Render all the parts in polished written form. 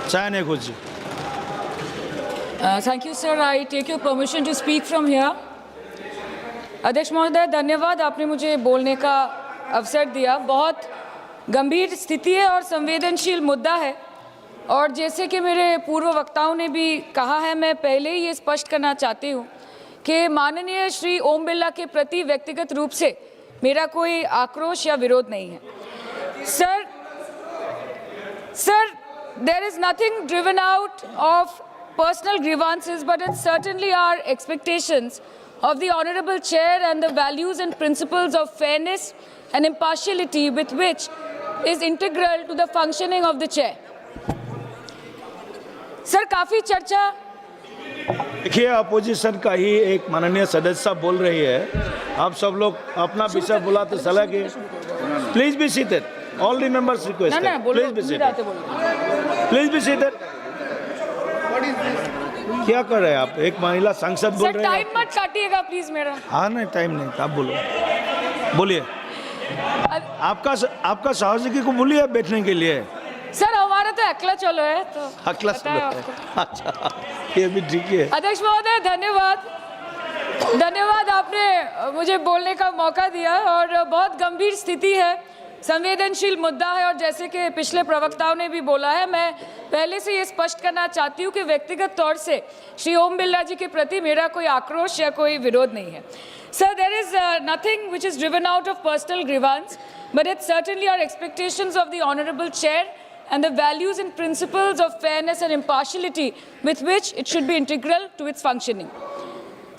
Chayane Ghosh. Thank you, sir. I take your permission to speak from here. अध्यक्ष महोदय, धन्यवाद, आपने मुझे बोलने का अवसर दिया। बहुत गंभीर स्थिति है और संवेदनशील मुद्दा है, और जैसे कि मेरे पूर्व वक्ताओं ने भी कहा है, मैं पहले ही ये स्पष्ट करना चाहती हूँ कि माननीय श्री ओम बिरला के प्रति व्यक्तिगत रूप से मेरा कोई आक्रोश या विरोध नहीं है। Sir, there is nothing driven out of personal grievances, but it's certainly our expectations of the Honorable Chair and the values and principles of fairness and impartiality with which is integral to the functioning of the Chair. Sir, काफ़ी चर्चा। देखिए, opposition का ही एक माननीय सदस्य बोल रही है, आप सब लोग अपना विषय बुलाते सलाह के। Please be seated, all the members request, please be seated, please be seated. क्या कर रहे हैं आप? एक महिला सांसद बोल रहे हैं। टाइम मत काटिएगा प्लीज मेरा। हाँ, नहीं टाइम नहीं, आप बोलिए। आपका सहयोगी को बोलिए बैठने के लिए। सर, हमारा तो अकेला चलो है, तो अकेला चलो है। अच्छा, ये भी ठीक है। अध्यक्ष महोदय, धन्यवाद, आपने मुझे बोलने का मौका दिया। और बहुत गंभीर स्थिति है, संवेदनशील मुद्दा है, और जैसे कि पिछले प्रवक्ताओं ने भी बोला है, मैं पहले से ये स्पष्ट करना चाहती हूँ कि व्यक्तिगत तौर से श्री ओम बिरला जी के प्रति मेरा कोई आक्रोश या कोई विरोध नहीं है। Sir, there is nothing which is driven out of personal grievance, but it's certainly our expectations of the honourable chair and the values and principles of fairness and impartiality with which it should be integral to its functioning.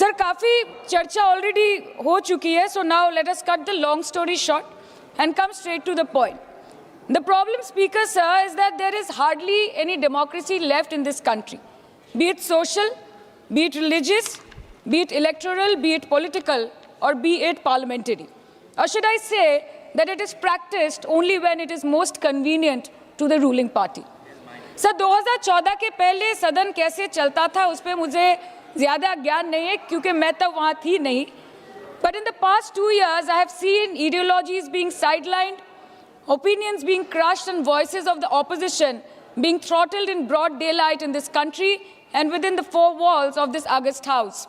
Sir, काफ़ी चर्चा already हो चुकी है, so now let us cut the long story short and come straight to the point. The problem, Speaker sir, is that there is hardly any democracy left in this country, be it social, be it religious, be it electoral, be it political, or be it parliamentary. Or should I say that it is practiced only when it is most convenient to the ruling party. Sir, 2014 के पहले सदन कैसे चलता था उस पर मुझे ज़्यादा ज्ञान नहीं है, क्योंकि मैं तब वहाँ थी नहीं। But in the past 2 years, I have seen ideologies being sidelined, opinions being crushed, and voices of the opposition being throttled in broad daylight in this country and within the four walls of this august house.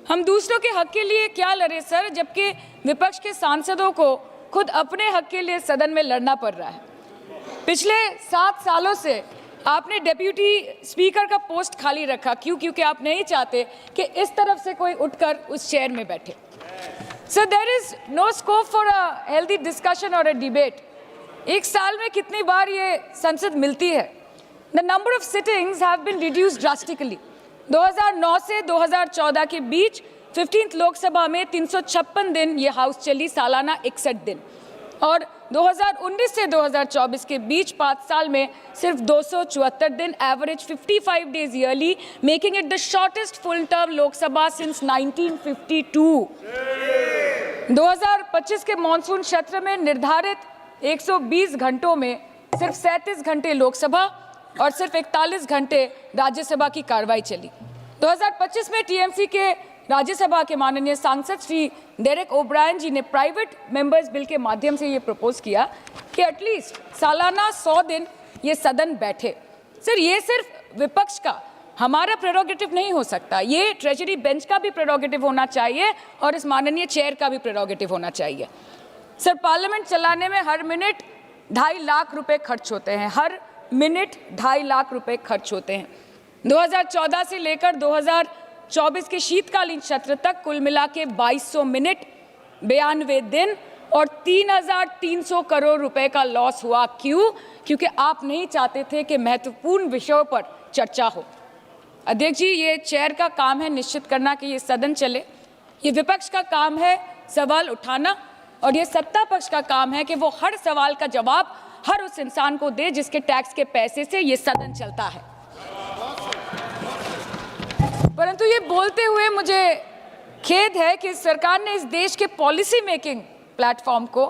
हम दूसरों के हक के लिए क्या लड़े sir, जबकि विपक्ष के सांसदों को खुद अपने हक के लिए सदन में लड़ना पड़ रहा है। पिछले 7 सालों से आपने डेप्यूटी स्पीकर का पोस्ट खाली रखा। क्यों? क्योंकि आप नहीं चाहते कि इस तरफ से कोई उठकर उस चेयर में बैठे। Sir, there is no scope for a healthy discussion और अ डिबेट। एक साल में कितनी बार ये संसद मिलती है? The number of sittings have been reduced drastically. 2009 से 2014 के बीच 15th लोकसभा में 356 दिन ये हाउस चली, सालाना 61 दिन, और 2019 से 2024 के बीच 5 साल में सिर्फ 274 दिन, average 55 days yearly, making it the shortest full term Lok Sabha since 1952। 2025 के मॉनसून सत्र में निर्धारित 120 घंटों में सिर्फ 37 घंटे लोकसभा और सिर्फ 41 घंटे राज्यसभा की कार्रवाई चली। 2025 में टीएमसी के राज्यसभा के माननीय सांसद श्री डेरेक ओब्रायन जी ने प्राइवेट मेंबर्स बिल के माध्यम से ये प्रपोज किया कि एटलीस्ट सालाना 100 दिन ये सदन बैठे। सर, ये सिर्फ विपक्ष का, हमारा प्रेरोगेटिव नहीं हो सकता, ये ट्रेजरी बेंच का भी प्रेरोगेटिव होना चाहिए और इस माननीय चेयर का भी प्रेरोगेटिव होना चाहिए। सर, पार्लियामेंट चलाने में हर मिनट 2.5 लाख रुपए खर्च होते हैं, हर मिनट 2.5 लाख रुपए खर्च होते हैं। 2014 से लेकर 2024 के शीतकालीन सत्र तक कुल मिला के 2200 मिनट, 92 दिन और 3,300 करोड़ रुपए का लॉस हुआ। क्यों? क्योंकि आप नहीं चाहते थे कि महत्वपूर्ण विषयों पर चर्चा हो। अध्यक्ष जी, ये चेयर का काम है निश्चित करना कि ये सदन चले, ये विपक्ष का काम है सवाल उठाना, और ये सत्ता पक्ष का काम है कि वो हर सवाल का जवाब हर उस इंसान को दे जिसके टैक्स के पैसे से ये सदन चलता है। परंतु ये बोलते हुए मुझे खेद है कि सरकार ने इस देश के पॉलिसी मेकिंग प्लेटफॉर्म को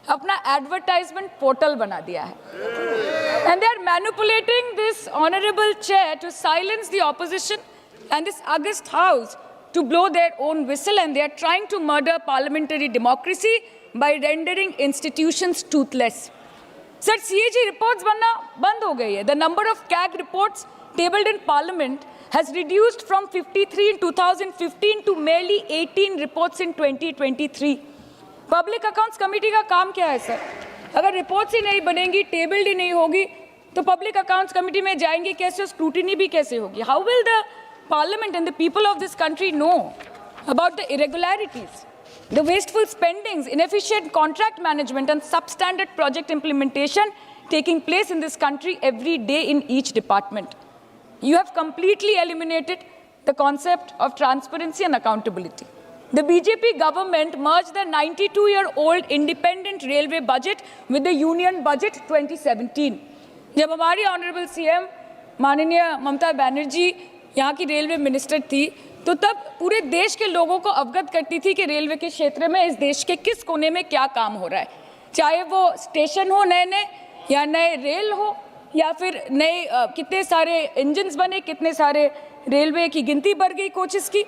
अपना एडवर्टाइजमेंट पोर्टल बना दिया है। And they are manipulating this honourable chair to silence the opposition and this august house to blow their own whistle, and they are trying to murder parliamentary democracy by rendering institutions toothless. Sir CAG reports बनना बंद हो गई है. The number of CAG reports tabled in parliament has reduced from 53 in 2015 to merely 18 reports in 2023. Public accounts committee का काम क्या है sir? अगर रिपोर्ट्स ही नहीं बनेंगी, टेबल्ड ही नहीं होगी, तो पब्लिक अकाउंट्स कमेटी में जाएंगे कैसे, स्क्रूटिनी भी कैसे होगी? How will the parliament and the people of this country know about the irregularities, the wasteful spendings, inefficient contract management and substandard project implementation taking place in this country every day in each department? You have completely eliminated the concept of transparency and accountability. The BJP government merged the 92-year-old independent railway budget with the union budget 2017. जब हमारी honourable CM माननीय ममता बनर्जी यहाँ की railway minister थी, तो तब पूरे देश के लोगों को अवगत करती थी कि रेलवे के क्षेत्र में इस देश के किस कोने में क्या काम हो रहा है, चाहे वो स्टेशन हो नए नए या नए रेल हो या फिर नए कितने सारे इंजन्स बने, कितने सारे रेलवे की गिनती बढ़ गई, कोचेस की,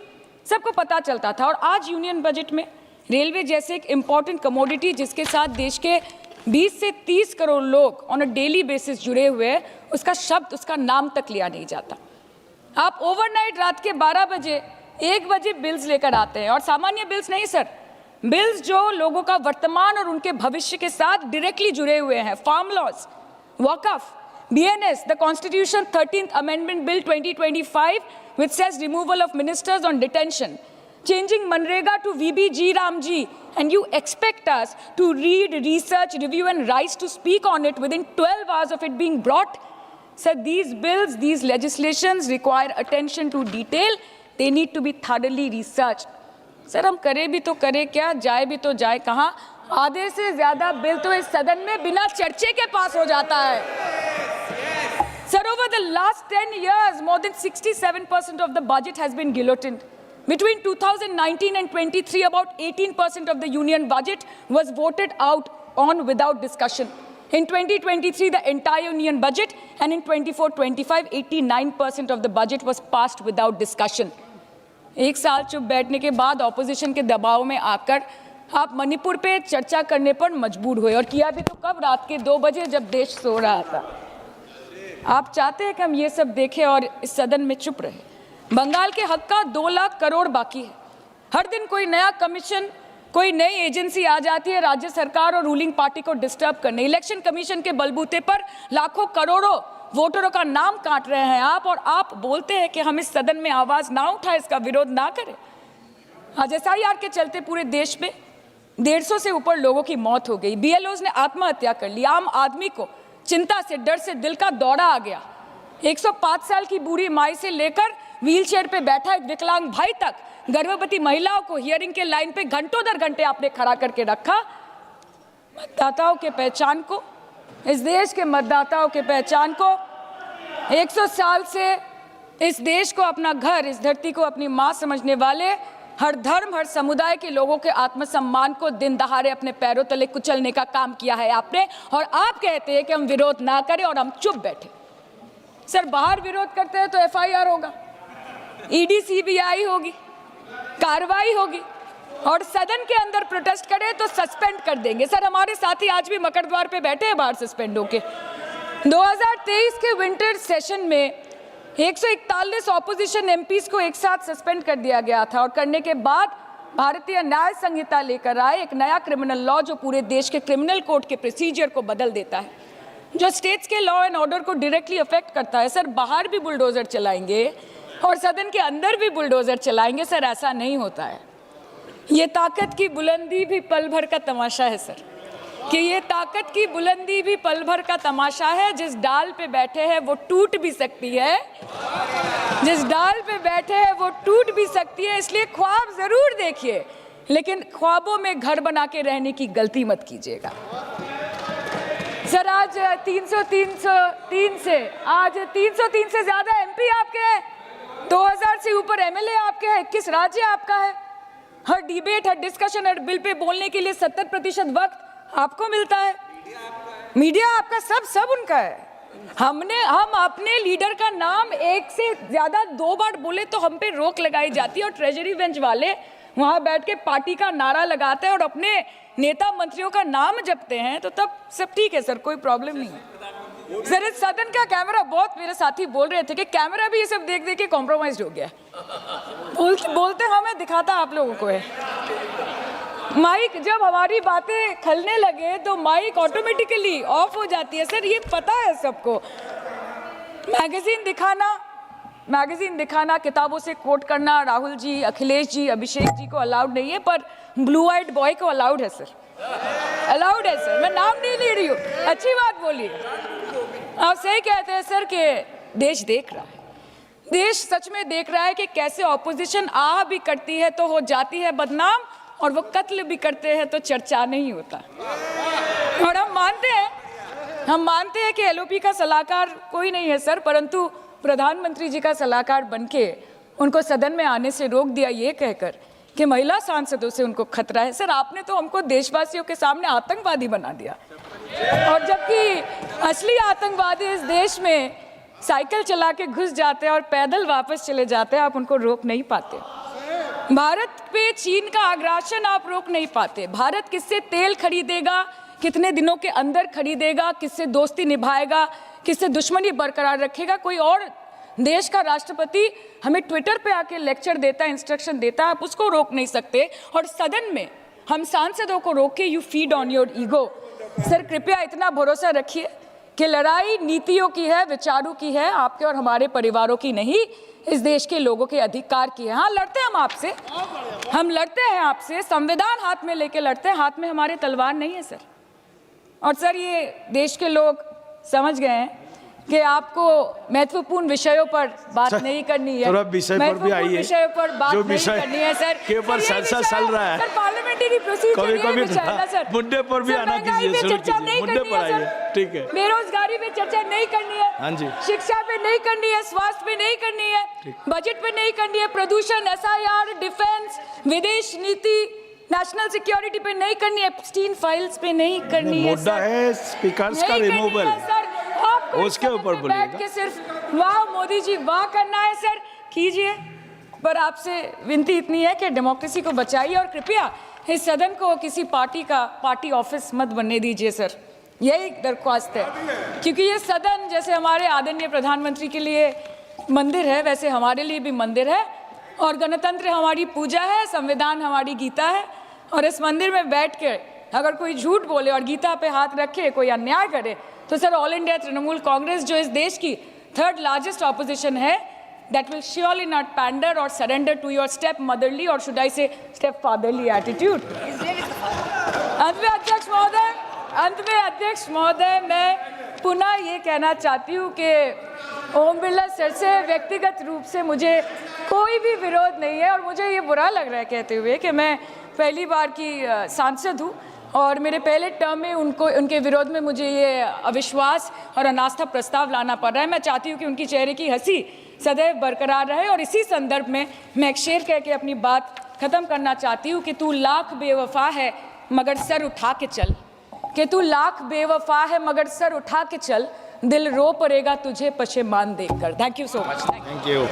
सबको पता चलता था. और आज यूनियन बजट में रेलवे जैसे एक इम्पॉर्टेंट कमोडिटी जिसके साथ देश के 20 से 30 करोड़ लोग ऑन अ डेली बेसिस जुड़े हुए हैं, उसका शब्द, उसका नाम तक लिया नहीं जाता. आप ओवरनाइट रात के 12 बजे 1 बजे बिल्स लेकर आते हैं, और सामान्य बिल्स नहीं सर, बिल्स जो लोगों का वर्तमान और उनके भविष्य के साथ डायरेक्टली जुड़े हुए हैं. Farm laws, Waqf, BNS, the Constitution 13th Amendment Bill 2025, which says removal of ministers on detention, changing Manrega to VBG Ramji, and you expect us to read, research, review and rise to speak on it within 12 hours of it being brought? Sir, these bills, these legislations require attention to detail. They need to be thoroughly researched. Sir, हम करें भी तो करें क्या, जाए भी तो जाए कहाँ? आधे से ज़्यादा बिल तो इस सदन में बिना चर्चे के पास हो जाता है. Sir, over the last 10 years, more than 67% of the budget has been guillotined. Between 2019 and 23, about 18% of the union budget was voted out on without discussion. In 2023, the entire union budget, and in 24-25, 89% of the budget was passed without discussion. एक साल चुप बैठने के बाद opposition के दबाव में आकर आप मणिपुर पे चर्चा करने पर मजबूर हुए, और किया भी तो कब, रात के 2 बजे जब देश सो रहा था. आप चाहते हैं कि हम ये सब देखें और इस सदन में चुप रहे. बंगाल के हक का 2 लाख करोड़ बाकी है. हर दिन कोई नया कमीशन, कोई नई एजेंसी आ जाती है राज्य सरकार और रूलिंग पार्टी को डिस्टर्ब करने. इलेक्शन कमीशन के बलबूते पर लाखों करोड़ों वोटरों का नाम काट रहे हैं आप, और आप बोलते हैं कि हम इस सदन में आवाज ना उठाएं, इसका विरोध ना करें. आज SIR के चलते पूरे देश में 150 से ऊपर लोगों की मौत हो गई. BLOs ने आत्महत्या कर ली. आम आदमी को चिंता से, डर से दिल का दौरा आ गया. 105 साल की बूढ़ी माई से लेकर व्हीलचेयर पे बैठा एक विकलांग भाई तक, गर्भवती महिलाओं को हियरिंग के लाइन पे घंटों दर घंटे आपने खड़ा करके रखा. मतदाताओं के पहचान को, इस देश के मतदाताओं के पहचान को, 100 साल से इस देश को अपना घर, इस धरती को अपनी माँ समझने वाले, हर धर्म, हर समुदाय के लोगों के आत्मसम्मान को दिन दहाड़े अपने पैरों तले कुचलने का काम किया है आपने. और आप कहते हैं कि हम विरोध ना करें और हम चुप बैठे. सर, बाहर विरोध करते हैं तो FIR होगा, ED CBI होगी, कार्रवाई होगी, और सदन के अंदर प्रोटेस्ट करें तो सस्पेंड कर देंगे. सर, हमारे साथी आज भी मकर द्वार पे बैठे हैं बाहर सस्पेंड होके. 2023 के विंटर सेशन में 141 ऑपोजिशन MPs को एक साथ सस्पेंड कर दिया गया था, और करने के बाद भारतीय न्याय संहिता लेकर आए एक नया क्रिमिनल लॉ जो पूरे देश के क्रिमिनल कोड के प्रोसीजर को बदल देता है, जो स्टेट्स के लॉ एंड ऑर्डर को डायरेक्टली अफेक्ट करता है. सर, बाहर भी बुलडोजर चलाएंगे और सदन के अंदर भी बुलडोजर चलाएंगे. सर, ऐसा नहीं होता है. ये ताकत की बुलंदी भी पल भर का तमाशा है सर, कि ये ताकत की बुलंदी भी पल भर का तमाशा है. जिस डाल पे बैठे हैं वो टूट भी सकती है, जिस डाल पे बैठे हैं वो टूट भी सकती है. इसलिए ख्वाब जरूर देखिए, लेकिन ख्वाबों में घर बना के रहने की गलती मत कीजिएगा. सर, आज 303 से आज 303 से ज्यादा MP आपके हैं, 2000 से ऊपर MLA आपके हैं, 21 राज्य आपका है. हर डिबेट, हर डिस्कशन, हर बिल पे बोलने के लिए 70% वक्त आपको मिलता है. मीडिया आपका, सब उनका है. हम अपने लीडर का नाम 1 से ज्यादा 2 बार बोले तो हम पे रोक लगाई जाती है, और ट्रेजरी बेंच वाले वहाँ बैठ के पार्टी का नारा लगाते हैं और अपने नेता मंत्रियों का नाम जपते हैं, तो तब सब ठीक है सर, कोई प्रॉब्लम नहीं है सर। इस सदन का कैमरा, बहुत मेरे साथी बोल रहे थे कि कैमरा भी ये सब देख देख के कॉम्प्रोमाइज हो गया। बोलते हमें दिखाता आप लोगों को है। माइक जब हमारी बातें खलने लगे तो माइक ऑटोमेटिकली ऑफ हो जाती है सर, ये पता है सबको। मैगजीन दिखाना, किताबों से कोट करना राहुल जी, अखिलेश जी, अभिषेक जी को अलाउड नहीं है, पर ब्लू आइड बॉय को अलाउड है सर, अलाउड है सर। मैं नाम नहीं ले रही हूँ, अच्छी बात बोलिए। आप सही कहते हैं सर कि देश देख रहा है, देश सच में देख रहा है कि कैसे ऑपोजिशन आ भी करती है तो हो जाती है बदनाम, और वो कत्ल भी करते हैं तो चर्चा नहीं होता। और हम मानते हैं कि एलओपी का सलाहकार कोई नहीं है सर, परंतु प्रधानमंत्री जी का सलाहकार बनके उनको सदन में आने से रोक दिया ये कहकर कि महिला सांसदों से उनको खतरा है। सर आपने तो हमको देशवासियों के सामने आतंकवादी बना दिया, और जबकि असली आतंकवादी इस देश में साइकिल चला के घुस जाते हैं और पैदल वापस चले जाते हैं, आप उनको रोक नहीं पाते। भारत पे चीन का आग्रासन आप रोक नहीं पाते। भारत किससे तेल खरीदेगा, कितने दिनों के अंदर खरीदेगा, किससे दोस्ती निभाएगा, किससे दुश्मनी बरकरार रखेगा, कोई और देश का राष्ट्रपति हमें ट्विटर पे आके लेक्चर देता है, इंस्ट्रक्शन देता है, आप उसको रोक नहीं सकते। और सदन में हम सांसदों को रोके, you feed on your ego. Sir कृपया इतना भरोसा रखिए कि लड़ाई नीतियों की है, विचारों की है, आपके और हमारे परिवारों की नहीं, इस देश के लोगों के अधिकार की है। हाँ लड़ते हैं हम आपसे, हम लड़ते हैं आपसे, संविधान हाथ में लेके लड़ते हैं, हाथ में हमारे तलवार नहीं है सर। और सर ये देश के लोग समझ गए हैं कि आपको महत्वपूर्ण विषयों पर बात नहीं करनी है, महत्वपूर्ण विषयों पर बात नहीं करनी है सर, के ऊपर चर्चा चल रहा है सर, पार्लियामेंट्री प्रोसीजर ये विषय है सर, मुद्दे पर भी आना कीजिए, चर्चा नहीं करनी है सर, ठीक है, बेरोजगारी पे चर्चा नहीं करनी है, हाँ जी, शिक्षा पे नहीं करनी है, स्वास्थ्य पे नहीं करनी है, बजट पे नहीं करनी है, प्रदूषण, SIR, डिफेंस, विदेश नीति, नेशनल सिक्योरिटी पे नहीं करनी है, एप्स्टीन फाइल्स पे नहीं करनी है, मुद्दा है स्पीकर्स का रिमूवल, उसके ऊपर बैठ के सिर्फ वाह मोदी जी वाह करना है सर, कीजिए। पर आपसे विनती इतनी है कि डेमोक्रेसी को बचाइए और कृपया इस सदन को किसी पार्टी ऑफिस मत बनने दीजिए सर, यही दरख्वास्त है। क्योंकि ये सदन जैसे हमारे आदरणीय प्रधानमंत्री के लिए मंदिर है, वैसे हमारे लिए भी मंदिर है, और गणतंत्र हमारी पूजा है, संविधान हमारी गीता है। और इस मंदिर में बैठ के अगर कोई झूठ बोले और गीता पे हाथ रखे, कोई अन्याय करे, तो sir all India Trinamool Congress जो इस देश की 3rd लार्जेस्ट ऑपोजिशन है, that will surely not pander or surrender to your step motherly or should I say step fatherly attitude। अंत में अध्यक्ष महोदय मैं पुनः ये कहना चाहती हूँ कि ओम बिरला सर से व्यक्तिगत रूप से मुझे कोई भी विरोध नहीं है, और मुझे ये बुरा लग रहा है कहते हुए कि मैं पहली बार की सांसद हूँ और मेरे पहले टर्म में उनके विरोध में मुझे ये अविश्वास और अनास्था प्रस्ताव लाना पड़ रहा है। मैं चाहती हूँ कि उनकी चेहरे की हंसी सदैव बरकरार रहे, और इसी संदर्भ में मैं एक शेर कह के अपनी बात खत्म करना चाहती हूँ कि तू लाख बेवफा है मगर सर उठा के चल, कि तू लाख बेवफा है मगर सर उठा के चल, दिल रो पड़ेगा तुझे पशेमान देखकर। Thank you so much. Thank you.